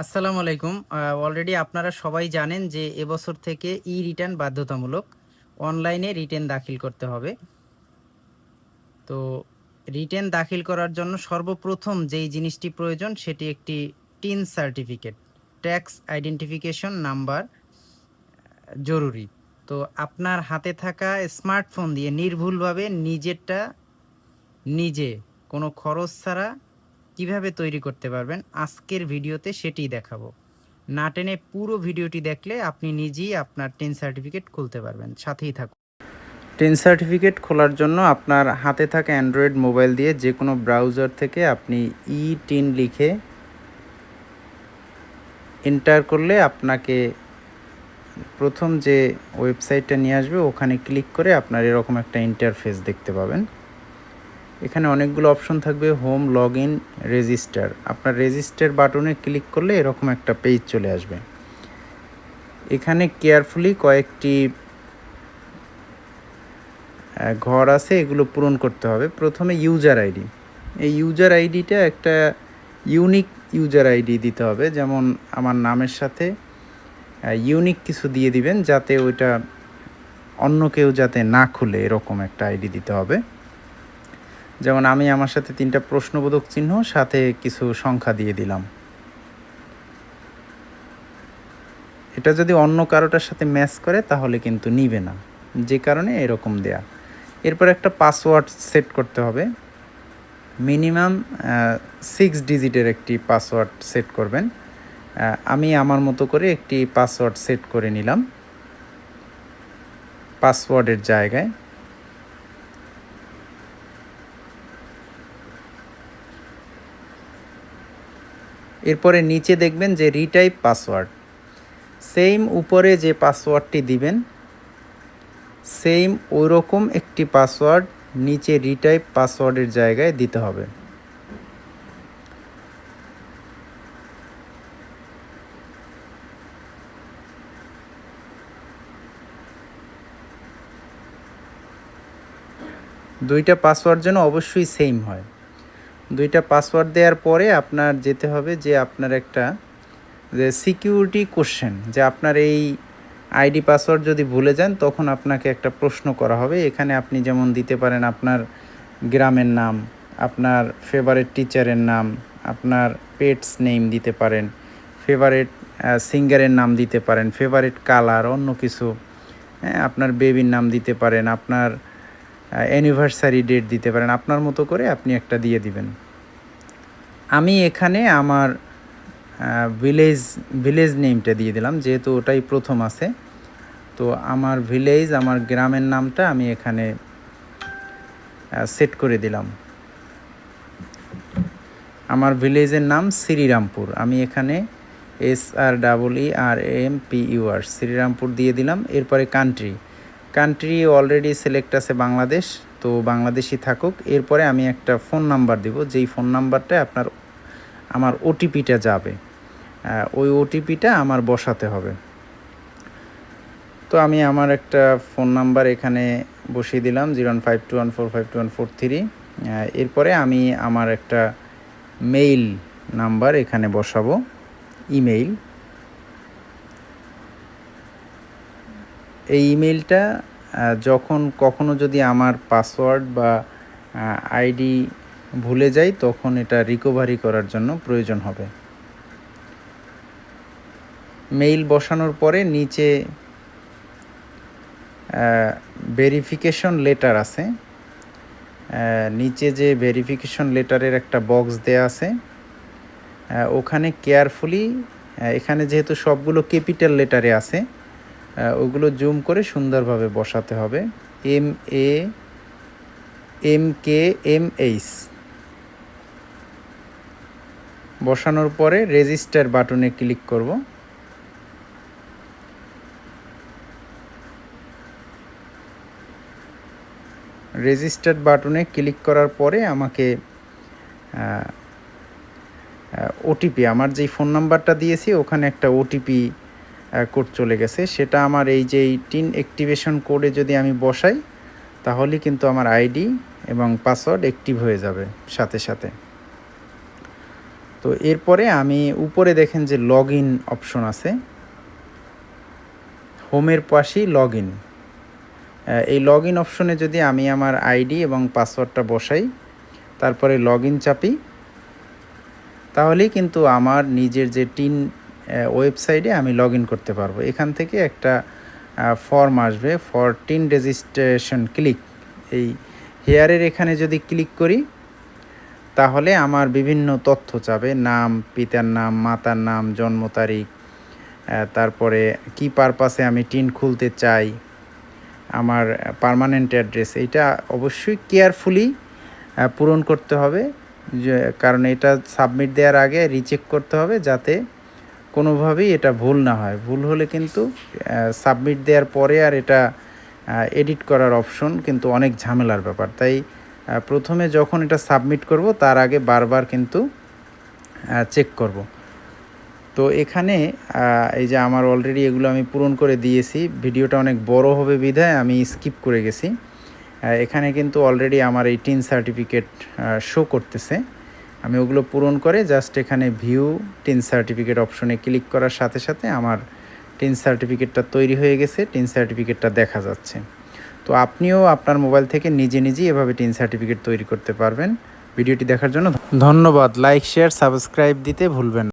আসসালামু আলাইকুম। অলরেডি আপনারা সবাই জানেন যে এবছর থেকে রিটার্ন বাধ্যতামূলক। অনলাইনে রিটার্ন দাখিল করতে হবে। তো রিটার্ন দাখিল করার জন্য সর্বপ্রথম যেই জিনিসটি প্রয়োজন সেটি একটি tin certificate, tax identification number জরুরি। তো আপনার হাতে থাকা স্মার্টফোন দিয়ে নির্ভুলভাবে নিজেরটা নিজে কোনো খরচ ছাড়া কিভাবে তৈরি করতে পারবেন আজকের ভিডিওতে সেটিই দেখাবো। না টেনে পুরো ভিডিওটি দেখলে আপনি নিজেই আপনার টেন সার্টিফিকেট খুলতে পারবেন। সাথেই থাকুন। টেন সার্টিফিকেট খোলার জন্য আপনার হাতে থাকা অ্যান্ড্রয়েড মোবাইল দিয়ে যে কোনো ব্রাউজার থেকে আপনি টেন লিখে এন্টার করলে আপনাকে প্রথম যে ওয়েবসাইটটা নিয়ে আসবে ওখানে ক্লিক করে আপনার এরকম একটা ইন্টারফেস দেখতে পাবেন। এখানে অনেকগুলো অপশন থাকবে, হোম, লগ ইন, রেজিস্টার। আপনার রেজিস্টার বাটনে ক্লিক করলে এরকম একটা পেজ চলে আসবে। এখানে কেয়ারফুলি কয়েকটি ঘর আছে, এগুলো পূরণ করতে হবে। প্রথমে ইউজার আইডি। এই ইউজার আইডিটা একটা ইউনিক ইউজার আইডি দিতে হবে, যেমন আমার নামের সাথে ইউনিক কিছু দিয়ে দিবেন যাতে ওইটা অন্য কেউ যাতে না খুলে, এরকম একটা আইডি দিতে হবে। যেমন আমি আমার সাথে 3টা প্রশ্নবোধক চিহ্ন সাথে কিছু সংখ্যা দিয়ে দিলাম। এটা যদি অন্য কারোটার সাথে ম্যাচ করে তাহলে কিন্তু নিবে না, যে কারণে এরকম দেয়া। এরপর একটা পাসওয়ার্ড সেট করতে হবে। মিনিমাম 6 ডিজিটের একটি পাসওয়ার্ড সেট করবেন। আমি আমার মতো করে একটি পাসওয়ার্ড সেট করে নিলাম পাসওয়ার্ডের জায়গায়। এরপরে নিচে দেখবেন যে রিটাইপ পাসওয়ার্ড। সেম উপরে যে পাসওয়ার্ডটি দিবেন সেম ওইরকম একটি পাসওয়ার্ড নিচে রিটাইপ পাসওয়ার্ডের জায়গায় দিতে হবে। দুইটা পাসওয়ার্ড যেন অবশ্যই সেম হয়। দুইটা পাসওয়ার্ড দেওয়ার পরে আপনার যেতে হবে যে আপনার একটা যে সিকিউরিটি কোশ্চেন, যে আপনার এই আইডি পাসওয়ার্ড যদি ভুলে যান তখন আপনাকে একটা প্রশ্ন করা হবে। এখানে আপনি যেমন দিতে পারেন আপনার গ্রামের নাম, আপনার ফেভারিট টিচারের নাম, আপনার পেটস নেম দিতে পারেন, ফেভারিট সিঙ্গারের নাম দিতে পারেন, ফেভারিট কালার, অন্য কিছু, আপনার বেবির নাম দিতে পারেন, আপনার অ্যানিভার্সারি ডেট দিতে পারেন। আপনার মতো করে আপনি একটা দিয়ে দিবেন। আমি এখানে আমার ভিলেজ নেমটা দিয়ে দিলাম, যেহেতু ওটাই প্রথম আছে। তো আমার ভিলেজ, আমার গ্রামের নামটা আমি এখানে সেট করে দিলাম। আমার ভিলেজের নাম শ্রীরামপুর। আমি এখানে SREERAMPUR শ্রীরামপুর দিয়ে দিলাম। এরপরে কান্ট্রি অলরেডি সিলেক্ট আছে বাংলাদেশ, তো বাংলাদেশই থাকুক। এরপরে আমি একটা ফোন নাম্বার দিব, যেই ফোন নাম্বারটা আমার ওটিপিটা যাবে, ওই ওটিপিটা আমার বসাতে হবে। তো আমি আমার একটা ফোন নাম্বার এখানে বসিয়ে দিলাম, 01521452143। এরপরে আমি আমার একটা মেইল নাম্বার এখানে বসাবো, ইমেইল। এই ইমেইলটা যখন কখনো যদি আমার পাসওয়ার্ড বা আইডি ভুলে যাই তখন এটা রিকভারি করার জন্য প্রয়োজন হবে। মেইল বসানোর পরে নিচে ভেরিফিকেশন লেটার আছে, নিচে যে ভেরিফিকেশন লেটারের একটা বক্স দেয়া আছে, ওখানে কেয়ারফুলি, এখানে যেহেতু সবগুলো ক্যাপিটাল লেটারে আছে, ওগুলো জুম করে সুন্দরভাবে বসাতে হবে। MAMKMH বসানোর পরে রেজিস্টার বাটনে ক্লিক করব। রেজিস্টার বাটনে ক্লিক করার পরে আমাকে ওটিপি, আমার যেই ফোন নাম্বারটা দিয়েছি ওখানে একটা ওটিপি কোড চলে গেছে, সেটা আমার এই যে টিন অ্যাক্টিভেশন কোডে যদি আমি বসাই তাহলে কিন্তু আমার আইডি এবং পাসওয়ার্ড অ্যাক্টিভ হয়ে যাবে সাথে সাথে। তো তো এরপরে আমি উপরে দেখেন যে লগ ইন অপশন আছে, হোমের পাশেই লগ ইন। এই লগ ইন অপশনে যদি আমি আমার আইডি এবং পাসওয়ার্ডটা বসাই, তারপরে লগ ইন চাপি, তাহলেই কিন্তু আমার নিজের যে টিন ওয়েবসাইটে আমি লগ ইন করতে পারবো। এখান থেকে একটা ফর্ম আসবে, ফর টিন রেজিস্ট্রেশন ক্লিক। এই হেয়ারের এখানে যদি ক্লিক করি, তাহলে আমার বিভিন্ন তথ্য চাবে, নাম, পিতার নাম, মাতার নাম, জন্ম তারিখ, তারপরে কি পারপাসে আমি টিন খুলতে চাই, আমার পার্মানেন্ট অ্যাড্রেস। এইটা অবশ্যই কেয়ারফুলি পূরণ করতে হবে, যে কারণ এটা সাবমিট দেওয়ার আগে রিচেক করতে হবে, যাতে কোনোভাবেই এটা ভুল না হয়। ভুল হলে কিন্তু সাবমিট দেওয়ার পরে আর এটা এডিট করার অপশন কিন্তু অনেক ঝামেলার ব্যাপার। তাই প্রথমে যখন এটা সাবমিট করব তার আগে বারবার কিন্তু চেক করব। তো এখানে এই যে আমার অলরেডি এগুলো আমি পূরণ করে দিয়েছি। ভিডিওটা অনেক বড় হবে বিধায় আমি স্কিপ করে গেছি। এখানে কিন্তু অলরেডি আমার এই টিন সার্টিফিকেট শো করতেছে। আমি ওগুলো পূরণ করে জাস্ট এখানে ভিউ টিন সার্টিফিকেট অপশনে ক্লিক করার সাথে সাথে আমার টিন সার্টিফিকেটটা তৈরি হয়ে গেছে, টিন সার্টিফিকেটটা দেখা যাচ্ছে। তো আপনিও আপনার মোবাইল থেকে নিজে নিজেই এভাবে টিন সার্টিফিকেট তৈরি করতে পারবেন। ভিডিওটি দেখার জন্য ধন্যবাদ। লাইক, শেয়ার, সাবস্ক্রাইব দিতে ভুলবেন না।